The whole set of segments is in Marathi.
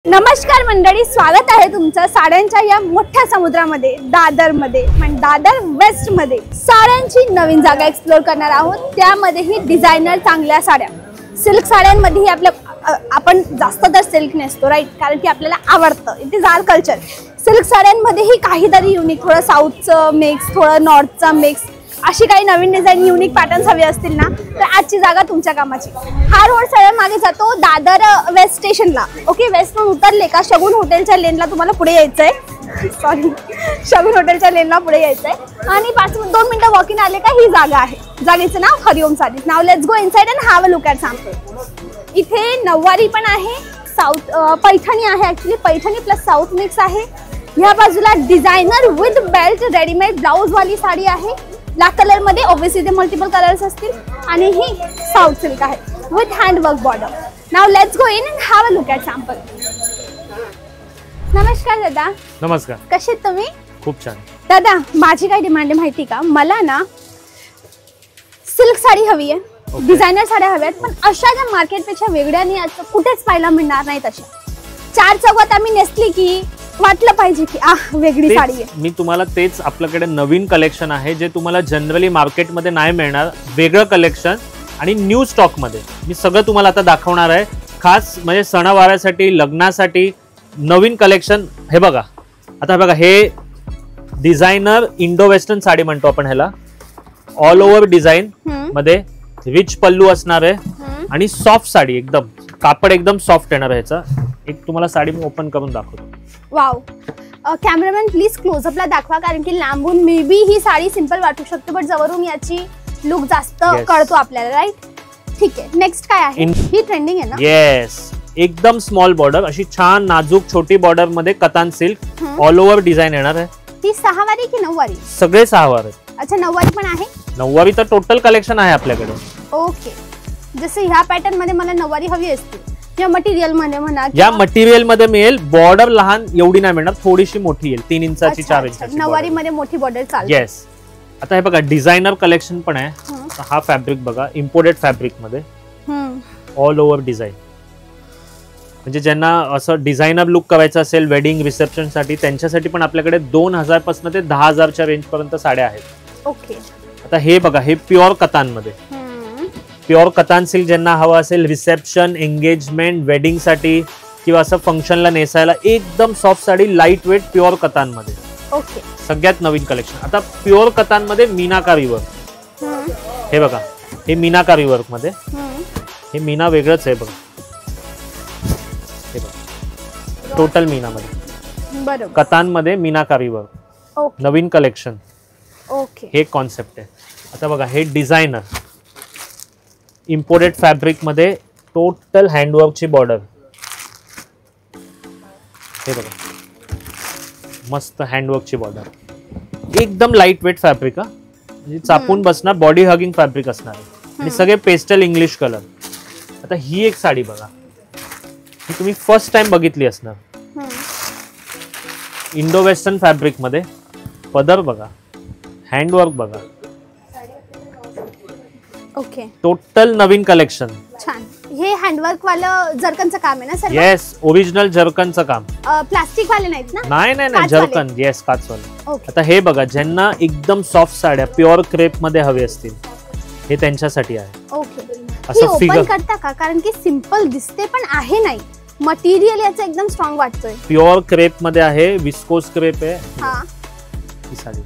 नमस्कार मंडळी, स्वागत आहे तुमचं साड्यांच्या या मोठ्या समुद्रामध्ये, दादरमध्ये. पण दादर वेस्ट मध्ये साड्यांची नवीन जागा एक्सप्लोर करणार आहोत. त्यामध्येही डिझायनर चांगल्या साड्या, सिल्क साड्यांमध्येही आपण जास्त तर सिल्क नेसतो राईट, कारण की आपल्याला आवडतं. It is our culture. Silk साड्यांमध्येही काहीतरी युनिक, थोडं साऊथचं मिक्स, थोडं नॉर्थचं मिक्स, अशी काही नवीन डिझाईन युनिक पॅटर्न्स हवे असतील ना, तर आजची जागा तुमच्या कामाची. हा रोड सरळ मागे जातो दादर वेस्ट स्टेशनला. ओके, वेस्टहून उतरले का शगुन हॉटेलच्या लेनला तुम्हाला पुढे यायचंय. सॉरी, शगुन हॉटेलच्या लेनला पुढे यायचंय आणि 2 मिनिटं वॉकिंग आले का ही जागा आहे. जागेचं नाव Hariom saris. Now let's go inside and have a look at sample. इथे नऊवारी पण आहे, साऊथ पैठणी आहे. Actually Paithani plus south mix आहे. ह्या बाजूला designer with belt readymade blouse वाली साडी आहे. ब्लॅक कलर मध्ये, ऑब्वियसली ते मल्टिपल कलर्स असतील. आणि ही साऊथ सिल्क आहे with handwork border. Now let's go in and have a look at sample. नमस्कार दादा. नमस्कार. कसे तुम्ही? खूप छान. दादा, माझी काय डिमांड आहे माहिती का? मला ना सिल्क साडी हवी आहे, डिझायनर साड्या हव्यात, पण अशा ज्या मार्केटपेक्षा वेगळ्या नाही आज कुठेच पाहायला मिळणार नाहीत. अशा चार चौकात आम्ही नेसली की वाटलं पाहिजे की वेगळी साडी आहे. मी तुम्हाला तेच, आपल्याकडे नवीन कलेक्शन आहे जे तुम्हाला जनरली मार्केटमध्ये नाही मिळणार. वेगळं कलेक्शन आणि न्यू स्टॉक मध्ये मी सगळं तुम्हाला आता दाखवणार आहे. खास म्हणजे सणावारासाठी, लग्नासाठी नवीन कलेक्शन. हे बघा, आता बघा, हे डिझायनर इंडो वेस्टर्न साडी म्हणतो आपण ह्याला. ऑल ओव्हर डिझाईन मध्ये रिच पल्लू असणार आहे आणि सॉफ्ट साडी, एकदम कापड एकदम सॉफ्ट येणार आहे. ह्याचा एक तुम्हाला साडी मी ओपन करून दाखवतो. वाव, कॅमेरामॅन प्लीज क्लोजअपला दाखवा, कारण की लांबून may be he sari simple वाटू शकते, बट जवळून याची लुक जास्त कळतो आपल्याला, राईट? ठीक आहे, नेक्स्ट काय आहे? ही ट्रेंडिंग आहे ना? येस, एकदम स्मॉल बॉर्डर, अशी छान नाजूक छोटी बॉर्डर मध्ये कतान सिल्क ऑल ओव्हर डिझाईन येणार आहे. ही 6 वारी की 9 वारी? सगळे 6 वारी. अच्छा, 9 वारी पण आहे? 9 वारी तर टोटल कलेक्शन आहे आपल्याकडे. ओके, जसं ह्या पॅटर्न मध्ये मला 9 वारी हवी असते. या मटेरियल मध्ये म्हणा, या मटेरियल मध्ये मिळेल. बॉर्डर लहान एवढी नाही मिळणार, थोडीशी मोठी येईल, 3 इंचाची 4 इंचाची. 9 वारी मध्ये मोठी बॉर्डर चालेल. येस. आता हे बघा, डिझायनर कलेक्शन पण आहे. हा फॅब्रिक बघा, इम्पोर्टेड फॅब्रिक मध्ये ऑल ओव्हर डिझाईन. म्हणजे ज्यांना असं डिझायनर लुक करायचं असेल वेडिंग रिसेप्शन साठी, त्यांच्यासाठी पण आपल्याकडे 2000 पासून ते 10,000च्या रेंज पर्यंत साड्या आहेत. ओके. आता हे बघा, हे प्युअर कतान मध्ये, प्युअर कतान सिल्क ज्यांना हवं असेल रिसेप्शन, एंगेजमेंट, वेडिंग साठी किंवा असं फंक्शनला नेसायला, एकदम soft sari, light weight, pure कतान मध्ये. ओके. सगळ्यात नवीन कलेक्शन. आता प्युअर कतान मध्ये मीनाकारी वर्क. हे बघा, हे मीनाकारी वर्क मध्ये, हे मीना वेगळंच आहे बघा. हे बघा, टोटल मीना मध्ये, बरोबर, कतान मध्ये मीनाकारी वर्क, नवीन कलेक्शन. ओके. हे कॉन्सेप्ट आहे. आता बघा, हे डिझायनर इम्पोर्टेड फॅब्रिक मध्ये टोटल हँडवर्कची बॉर्डर. हे बघा, मस्त हँडवर्कची बॉर्डर, एकदम लाईट वेट फॅब्रिक. म्हणजे चापून बसणार, बॉडी हगिंग फॅब्रिक असणार आणि सगळे पेस्टल इंग्लिश कलर. आता ही एक साडी बघा, ही तुम्ही फर्स्ट टाइम बघितली असणार. इंडो वेस्टर्न फॅब्रिक मध्ये पदर बघा, हँडवर्क बघा. ओके. टोटल नवीन कलेक्शन. छान. हे हँडवर्क वालं जर्कनचं काम आहे ना सर? येस, ओरिजिनल जर्कनचं काम. प्लास्टिक वाले नाहीत ना? नाही नाही नाही, जर्कन. येस, काचवाले. आता हे बघा, ज्यांना एकदम सॉफ्ट साड्या प्युअर क्रेप मध्ये हवे असतील, हे त्यांच्यासाठी आहे. ओके. असं ओपन करता का? कारण की सिंपल दिसते पण आहे नाही, मटेरियल याचं एकदम स्ट्रॉंग वाटतोय. प्युअर क्रेप मध्ये आहे, विस्कोस क्रेप आहे. हा, ही साडी.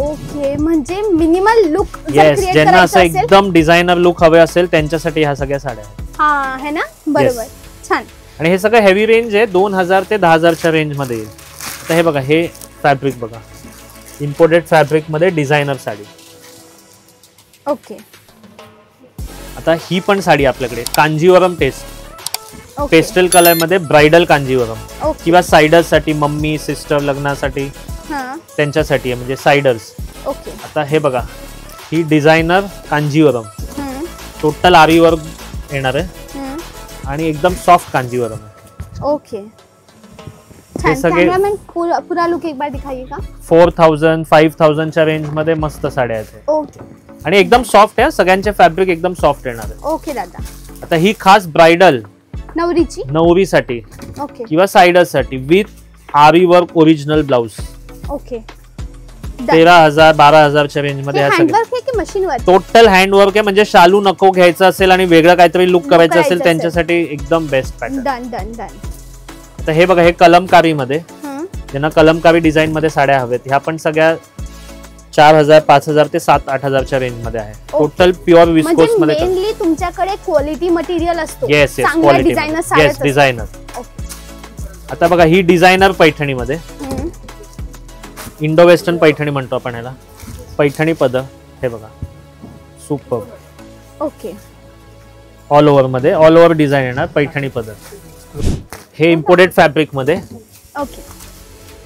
ओके. म्हणजे मिनिमल लुक येस, ज्यांना असं एकदम डिझायनर लुक हवे असेल त्यांच्यासाठी ह्या सगळ्या साड्या आहेत. हा, है ना? बरोबर. छान. आणि हे सगळं हेवी रेंज आहे, 2000 ते 10,000च्या रेंज मध्ये येईल. आता हे बघा, हे फॅब्रिक बघा, इम्पोर्टेड फॅब्रिक मध्ये डिझायनर साडी. ओके. आता ही पण साडी आपल्याकडे कांजीवरम टेस्ट, पेस्टल कलर मध्ये ब्राइडल कांजीवरम किंवा साइडर्स साठी, मम्मी सिस्टर लग्नासाठी त्यांच्यासाठी आहे, म्हणजे साइडर्स. ओके. आता हे बघा, ही डिझायनर कांजीवरम, टोटल आरी वर्क येणार आहे आणि एकदम सॉफ्ट कांजीवरम आहे. ओके. हे सगळे पूरा लुक एक बार दिखाइए का? 4000 5000च्या रेंज मध्ये मस्त साड्या आहेत. ओके. आणि एकदम सॉफ्ट आहे, सगळ्यांचे फॅब्रिक एकदम सॉफ्ट येणार आहे. ओके दादा. आता ही खास ब्राइडल नवरीची नवरीसाठी ओके किंवा सायडर्ससाठी with aari work original blouse. Okay 13,000 12,000च्या रेंज मध्ये हँडवर्क आहे की मशीन वर्क? टोटल हँडवर्क आहे. म्हणजे शालू नको घ्यायचं असेल आणि वेगळं काहीतरी लुक करायचं करायचं असेल असेल. त्यांच्यासाठी एकदम best pattern. Done done done. आता हे बघा, हे कलमकारी मध्ये, ज्यांना कलमकारी डिझाईन मध्ये साड्या हव्यात, ह्या पण सगळ्या 4,000 5,000 ते 7,000-8,000च्या रेंज मध्ये आहे. टोटल प्युअर विस्कोस मध्ये. मेनली तुमच्याकडे क्वालिटी मटेरियल असतो. येस येस चांगल्या क्वालिटी, डिझायनर येस डिझायनर. आता बघा, ही डिझायनर पैठणी मध्ये, इंडो वेस्टर्न पैठणी म्हणतो आपण याला, पैठणी पदर. हे बघा सुपर. ओके ऑल ओव्हर मध्ये, ऑल ओव्हर डिझाईन येणार पैठणी पदर. हे इम्पोर्टेड फॅब्रिक मध्ये, ओके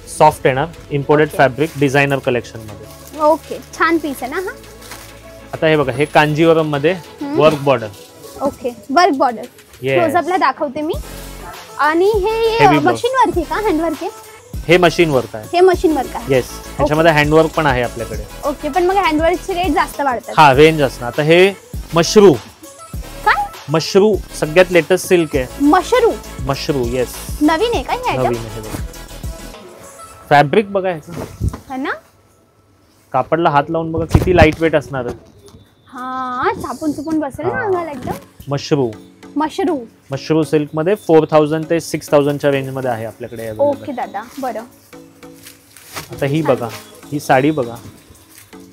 सॉफ्ट येणार imported Okay. Fabric designer collection मध्ये. ओके छान पीस आहे ना हा. आता हे बघा, हे कांजीवरम मध्ये work border. Okay work border क्लोजअपला दाखवते मी. आणि हे Heavy blouse. मशीन वर्क आहे का हँडवर्क आहे? हे मशीन वर्क आहे. हे मशीन वर्क आहे. येस, त्याच्यामध्ये हँडवर्क पण आहे आपल्याकडे. ओके पण मग हँडवर्कचे रेट जास्त वाढतात. हा रेंज असणार. आता हे मशरू, काय मशरू सगळ्यात लेटेस्ट सिल्क आहे. मशरू मशरू येस, नवीन आहे का हे नवीन आयटम? आहे. बघा फॅब्रिक बघा, ह्याचं है ना. कापडला हात लावून बघा किती लाईट वेट असणार आहे. हा छापून चुपून बसेल ना अंगाला एकदम. मशरू, मशरू मशरू सिल्क मध्ये 4,000 ते 6,000च्या रेंज मध्ये आहे आपल्याकडे available. ओके दादा बरं. आता ही बघा, ही साडी बघा,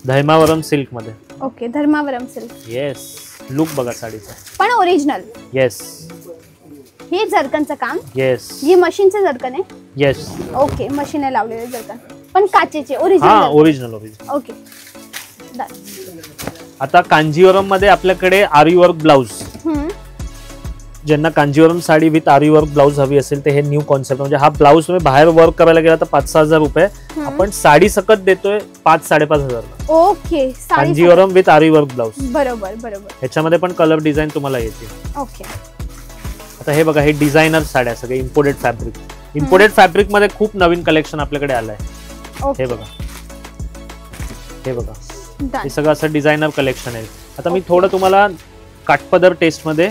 धैमावरम सिल्क मध्ये. Okay Dharmavaram silk. Yes, look बघा साडीचा. पण ओरिजिनल. येस हे जरकनचं काम. येस हे मशीनचं जरकन आहे. येस. ओके मशीन आहे लावलेलं जरकन, पण काचेचे हा original. Original original. Okay done. आता कांजीवरम मध्ये आपल्याकडे आरी वर्क ब्लाउज. ज्यांना Kanjeevaram sari with aari work blouse हवी असेल ते हे न्यू कॉन्सेप्ट. म्हणजे हा ब्लाउज तुम्ही बाहेर वर्क करायला गेला तर 5,000 रुपये, आपण साडी सकट देतोय 5,000-5,500. Okay Kanjeevaram with aari work blouse. बरोबर बरोबर. ह्याच्यामध्ये पण कलर डिझाईन तुम्हाला येते. ओके आता हे बघा, हे डिझायनर साड्या सगळे इम्पोर्टेड फॅब्रिक. इम्पोर्टेड फॅब्रिक मध्ये खूप नवीन कलेक्शन आपल्याकडे आलंय. हे बघा, हे बघा, हे सगळं असं डिझायनर कलेक्शन आहे. आता मी थोडं तुम्हाला काठपदर टेस्ट मध्ये,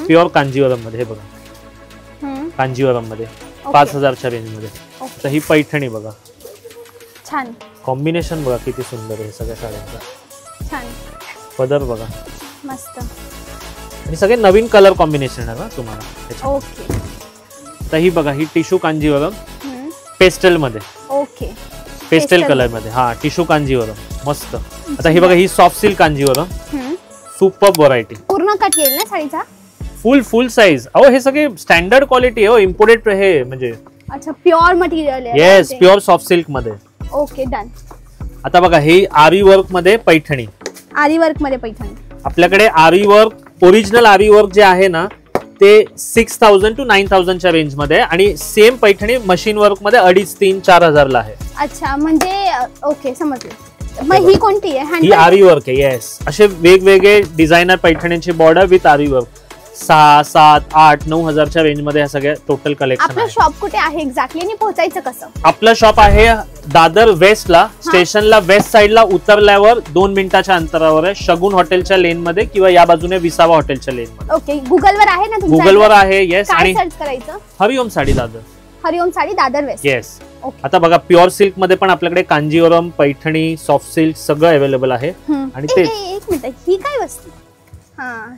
प्युअर कांजीवरम मध्ये, हे बघा कांजीवरम मध्ये 5,000च्या रेंज मध्ये. आता ही पैठणी बघा, छान कॉम्बिनेशन बघा किती सुंदर आहे सगळ्या साड्यांचा. छान पदर बघा, मस्त. आणि सगळे नवीन कलर कॉम्बिनेशन आहे ना तुम्हाला त्याच्यात. ओके आता ही बघा, ही टिश्यू कांजीवरम पेस्टल मध्ये. ओके पेस्टल कलर मध्ये. हा टिश्यू कांजीवरम मस्त. आता ही बघा, ही soft silk Kanjeevaram, super variety. पूर्ण कट येईल ना साडीचा? Full size. अहो हे सगळे स्टँडर्ड क्वालिटी आहे, इम्पोर्टेड हे म्हणजे. अच्छा प्युअर मटेरियल आहे. येस, प्युअर सॉफ्ट सिल्क मध्ये. Okay done. आता बघा, हे आरी वर्क मध्ये पैठणी. आरी वर्क मध्ये पैठणी आपल्याकडे आरी वर्क, ओरिजिनल आरी वर्क जे आहे ना ते 6,000 to 9,000च्या रेंज मध्ये, आणि सेम पैठणी मशीन वर्क मध्ये 2,500-3,000-4,000 ला आहे. अच्छा म्हणजे ओके समजलं. मग ही कोणती आहे? ही आरी वर्क आहे. येस, असे वेगवेगळे designer पैठण्यांची border with aari work. 6, 7, 8, 9,000च्या range मध्ये ह्या सगळ्या टोटल कलेक्शन. आपलं शॉप कुठे आहे एक्झॅक्टली आणि पोहोचायचं कसं? आपलं शॉप आहे दादर वेस्टला, स्टेशनला वेस्ट साइडला उतरल्यावर 2 मिनिटाच्या अंतरावर आहे. शगुन हॉटेलच्या लेन मध्ये किंवा या बाजूने विसावा हॉटेलच्या लेन मध्ये. ओके गुगलवर आहे ना तुमचं? गुगलवर आहे. येस. काय आणि सर्च करायचं? हरिओम साडी दादर. हरिओम साडी दादर वेस्ट. येस. आता बघा, प्युअर सिल्क मध्ये पण आपल्याकडे कांजीवरम, पैठणी, सॉफ्ट सिल्क सगळं अवेलेबल आहे. आणि ते एक मिनिट, ही काय वस्तू?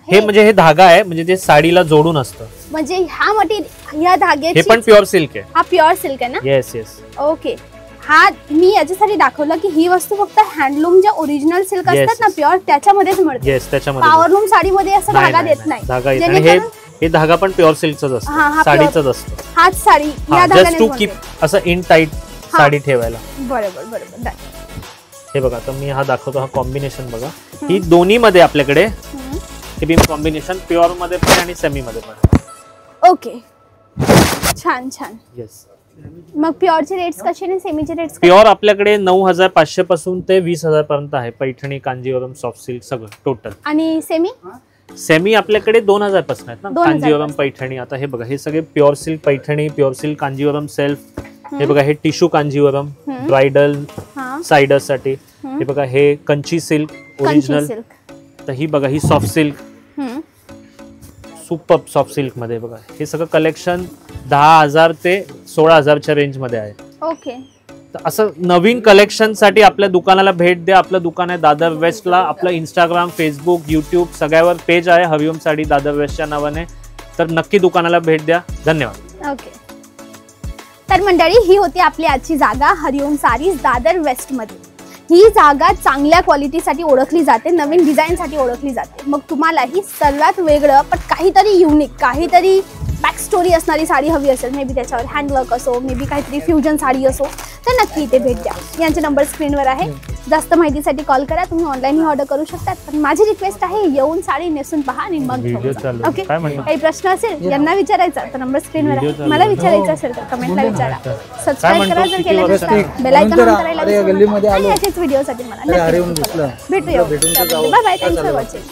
हे म्हणजे हे धागा आहे, म्हणजे जे साडीला जोडून असतं. म्हणजे ह्या मटेरियल, ह्या धाग्याची, हे पण प्युअर सिल्क आहे. हा प्युअर सिल्क आहे ना? Yes yes. ओके. हा मी याच्यासाठी दाखवलं की ही वस्तू फक्त हँडलूम ज्या ओरिजिनल सिल्क असतात ना प्युअर त्याच्यामध्येच मिळते. येस, त्याच्यामध्ये. पॉवरलूम साडीमध्ये असं धागा देत नाही. धागा येत नाही. हे धागा पण प्युअर सिल्कचाच असतो, साडीचाच असतो. हाच साडी या जस्ट धाग्याने टू कीप असं इन टाईट साडी ठेवायला. बरोबर बरोबर. हे बघा, तर मी हा दाखवतो. हा कॉम्बिनेशन बघा, ही दोन्ही मध्ये आपल्याकडे हे कॉम्बिनेशन प्युअर मध्ये पण आणि सेमी मध्ये पण. ओके छान छान. येस. मग प्युअरचे रेट्स कसे आणि सेमीचे रेट्स? प्युअर आपल्याकडे 9,500 पासून ते 20,000 पर्यंत आहे. पैठणी, कांजीवरम, सॉफ्ट सिल्क सगळं टोटल. आणि सेमी? सेमी आपल्याकडे 2,000 पासून आहेत ना. 2,000 कांजीवरम, पैठणी. आता हे बघा, हे सगळे pure silk Paithani, pure silk Kanjivaram self. हे बघा, हे टिश्यू कांजीवरम ब्राइडल साइडर्स साठी. हे बघा, हे कंची सिल्क ओरिजिनल. तर ही बघा, ही soft silk super soft silk मध्ये बघा, हे सगळं कलेक्शन 10,000 ते 16,000च्या रेंज मध्ये आहे. ओके. तर असं नवीन कलेक्शन साठी आपल्या दुकानाला भेट द्या. आपलं दुकान आहे दादर वेस्टला. आपलं इंस्टाग्राम, फेसबुक, यूट्यूब सगळ्यावर पेज आहे हरिओम साडी दादर वेस्टच्या नावाने. तर नक्की दुकानाला भेट द्या. धन्यवाद. ओके. तर मंडळी, ही होती आपली आजची जागा हरिओम सारीज दादर वेस्ट मध्ये. ही जागा चांगल्या क्वालिटीसाठी ओळखली जाते, नवीन डिझाईनसाठी ओळखली जाते. मग तुम्हालाही सर्वात वेगळं पण काहीतरी युनिक, काहीतरी बॅक स्टोरी असणारी साडी हवी असेल, मे बी त्याच्यावर हँडवर्क असो, मे बी काहीतरी फ्युजन साडी असो, तर नक्की इथे भेट द्या. यांचे नंबर स्क्रीनवर आहे. जास्त माहितीसाठी कॉल करा. तुम्ही ऑनलाईनही ऑर्डर करू शकता. पण माझी रिक्वेस्ट आहे, येऊन साडी नेसून पहा आणि मग ओके. काही प्रश्न असेल यांना विचारायचा तर नंबर स्क्रीनवर आहे. मला विचारायचं असेल तर कमेंटला विचारा. सबस्क्राईब करा जर केलं नसेल, बेल आयकॉन ऑन करायला विसरू नका. आणि असेच व्हिडिओसाठी मला नक्की भेटूया. Bye bye. Thanks for watching.